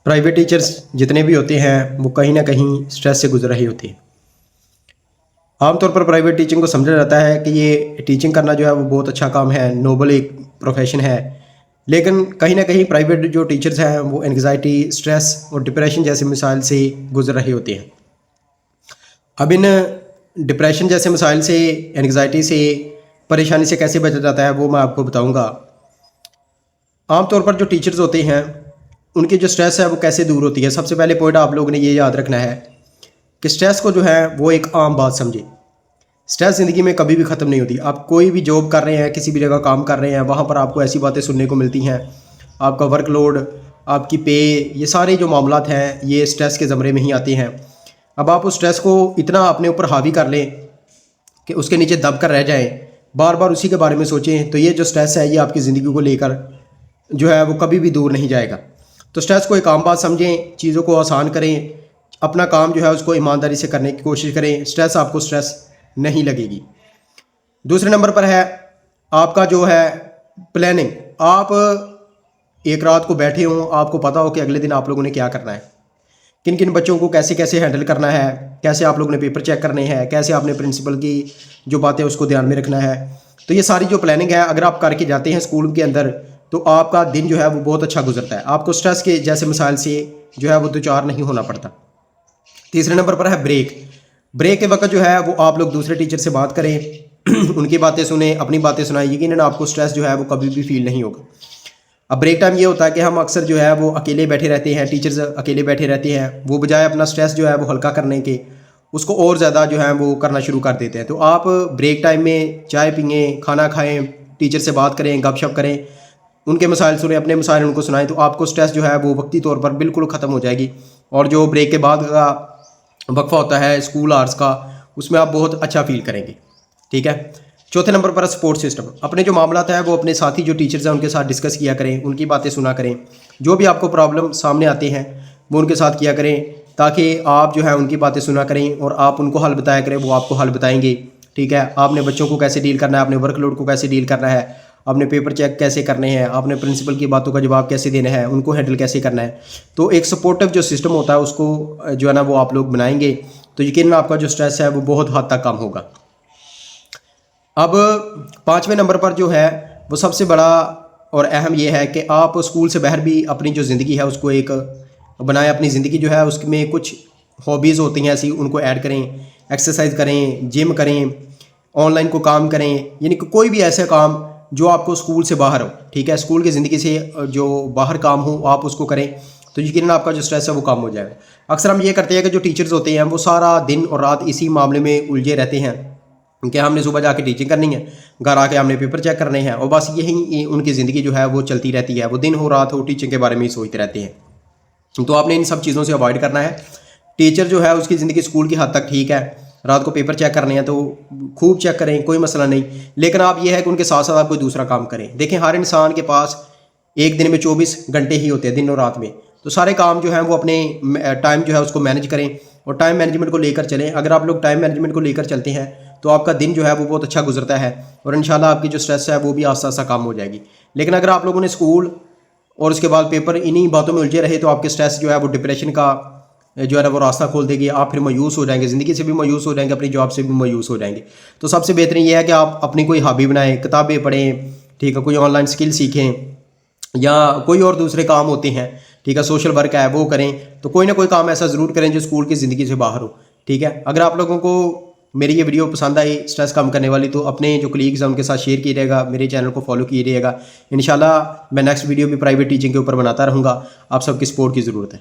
Private teachers जितने भी होते हैं वो कहीं ना कहीं स्ट्रेस से गुजर रहे होते हैं। आमतौर पर प्राइवेट टीचिंग को समझा जाता है कि ये टीचिंग करना जो है वो बहुत अच्छा काम है, नोबल एक प्रोफेशन है। लेकिन कहीं ना कहीं प्राइवेट जो टीचर्स हैं वो एंग्जाइटी, स्ट्रेस और डिप्रेशन जैसे मिसाइल से गुजर रहे होते हैं। अब इन डिप्रेशन जैसे मसाइल से, एंग्जाइटी से, परेशानी से कैसे बचा जाता है वो मैं आपको बताऊंगा। आमतौर पर जो टीचर्स होते हैं उनकी जो स्ट्रेस है वो कैसे दूर होती है। सबसे पहले पॉइंट आप लोगों ने ये याद रखना है कि स्ट्रेस को जो है वो एक आम बात समझे। स्ट्रेस ज़िंदगी में कभी भी ख़त्म नहीं होती। आप कोई भी जॉब कर रहे हैं, किसी भी जगह काम कर रहे हैं, वहाँ पर आपको ऐसी बातें सुनने को मिलती हैं। आपका वर्कलोड, आपकी पे, ये सारे जो मामलात हैं ये स्ट्रेस के ज़मरे में ही आते हैं। अब आप उस स्ट्रेस को इतना अपने ऊपर हावी कर लें कि उसके नीचे दब कर रह जाएं, बार बार उसी के बारे में सोचें, तो ये जो स्ट्रेस है ये आपकी ज़िंदगी को लेकर जो है वो कभी भी दूर नहीं जाएगा। तो स्ट्रेस को एक आम बात समझें, चीज़ों को आसान करें, अपना काम जो है उसको ईमानदारी से करने की कोशिश करें। स्ट्रेस आपको स्ट्रेस नहीं लगेगी। दूसरे नंबर पर है आपका जो है प्लानिंग। आप एक रात को बैठे हों, आपको पता हो कि अगले दिन आप लोगों ने क्या करना है, किन किन बच्चों को कैसे कैसे हैंडल करना है, कैसे आप लोगों ने पेपर चेक करने हैं, कैसे आपने प्रिंसिपल की जो बातें उसको ध्यान में रखना है। तो ये सारी जो प्लानिंग है अगर आप करके जाते हैं स्कूल के अंदर तो आपका दिन जो है वो बहुत अच्छा गुजरता है। आपको स्ट्रेस के जैसे मिसाइल से जो है वो दो चार नहीं होना पड़ता। तीसरे नंबर पर है ब्रेक। ब्रेक के वक्त जो है वो आप लोग दूसरे टीचर से बात करें, उनकी बातें सुने, अपनी बातें सुनाएं। यकीनन आपको स्ट्रेस जो है वो कभी भी फील नहीं होगा। अब ब्रेक टाइम ये होता है कि हम अक्सर जो है वो अकेले बैठे रहते हैं, टीचर्स अकेले बैठे रहते हैं। वो बजाय अपना स्ट्रेस जो है वो हल्का करने के उसको और ज़्यादा जो है वो करना शुरू कर देते हैं। तो आप ब्रेक टाइम में चाय पिएं, खाना खाएं, टीचर से बात करें, गपशप करें, उनके मसाइल सुने, अपने मसाइल उनको सुनाएं। तो आपको स्ट्रेस जो है वो वक्ती तौर पर बिल्कुल ख़त्म हो जाएगी। और जो ब्रेक के बाद का वक्फा होता है स्कूल आवर्स का, उसमें आप बहुत अच्छा फील करेंगे। ठीक है। चौथे नंबर पर सपोर्ट सिस्टम। अपने जो मामला है वो अपने साथी जो टीचर्स हैं उनके साथ डिस्कस किया करें, उनकी बातें सुना करें। जो भी आपको प्रॉब्लम सामने आते हैं वो उनके साथ किया करें, ताकि आप जो है उनकी बातें सुना करें और आप उनको हल बताया करें, वो आपको हल बताएंगे। ठीक है। आपने बच्चों को कैसे डील करना है, आपने वर्कलोड को कैसे डील करना है, आपने पेपर चेक कैसे करने हैं, आपने प्रिंसिपल की बातों का जवाब कैसे देना है, उनको हैंडल कैसे करना है। तो एक सपोर्टिव जो सिस्टम होता है उसको जो है ना वो आप लोग बनाएंगे तो यकीनन आपका जो स्ट्रेस है वो बहुत हद तक कम होगा। अब पाँचवें नंबर पर जो है वो सबसे बड़ा और अहम ये है कि आप स्कूल से बाहर भी अपनी जो ज़िंदगी है उसको एक बनाएं। अपनी ज़िंदगी जो है उसमें कुछ हॉबीज़ होती हैं ऐसी, उनको ऐड करें। एक्सरसाइज करें, जिम करें, ऑनलाइन को काम करें, यानी कि कोई भी ऐसा काम जो आपको स्कूल से बाहर हो। ठीक है। स्कूल की ज़िंदगी से जो बाहर काम हो आप उसको करें तो यकीनन आपका जो स्ट्रेस है वो कम हो जाएगा। अक्सर हम ये करते हैं कि जो टीचर्स होते हैं वो सारा दिन और रात इसी मामले में उलझे रहते हैं कि हमने सुबह जाके टीचिंग करनी है, घर आके हमने पेपर चेक करने हैं, और बस यही उनकी ज़िंदगी जो है वो चलती रहती है। वो दिन हो रात हो टीचिंग के बारे में ही सोचते रहते हैं। तो आपने इन सब चीज़ों से अवॉइड करना है। टीचर जो है उसकी ज़िंदगी स्कूल की हद तक ठीक है, रात को पेपर चेक करने हैं तो खूब चेक करें, कोई मसला नहीं। लेकिन आप ये है कि उनके साथ साथ आप कोई दूसरा काम करें। देखें, हर इंसान के पास एक दिन में 24 घंटे ही होते हैं, दिन और रात में। तो सारे काम जो हैं वो अपने टाइम जो है उसको मैनेज करें और टाइम मैनेजमेंट को लेकर चलें। अगर आप लोग टाइम मैनेजमेंट को लेकर चलते हैं तो आपका दिन जो है वो बहुत अच्छा गुजरता है और इंशाल्लाह आपकी जो स्ट्रेस है वो भी आस्ता आस्ता कम हो जाएगी। लेकिन अगर आप लोगों ने स्कूल और उसके बाद पेपर इन्हीं बातों में उलझे रहे तो आपके स्ट्रेस जो है वो डिप्रेशन का जो है ना वो रास्ता खोल देगी। आप फिर मायूस हो जाएंगे, ज़िंदगी से भी मायूस हो जाएंगे, अपनी जॉब से भी मायूस हो जाएंगे। तो सबसे बेहतरीन ये है कि आप अपनी कोई हॉबी बनाएं, किताबें पढ़ें, ठीक है, कोई ऑनलाइन स्किल सीखें या कोई और दूसरे काम होते हैं, ठीक है, सोशल वर्क है वो करें। तो कोई ना कोई काम ऐसा ज़रूर करें जो स्कूल की ज़िंदगी से बाहर हो। ठीक है। अगर आप लोगों को मेरी ये वीडियो पसंद आई स्ट्रेस कम करने वाली तो अपने जो कलीग्स हैं उनके साथ शेयर कीजिएगा, मेरे चैनल को फॉलो कीजिएगा। इंशाल्लाह मैं नेक्स्ट वीडियो भी प्राइवेट टीचिंग के ऊपर बनाता रहूँगा। आप सबकी सपोर्ट की ज़रूरत है।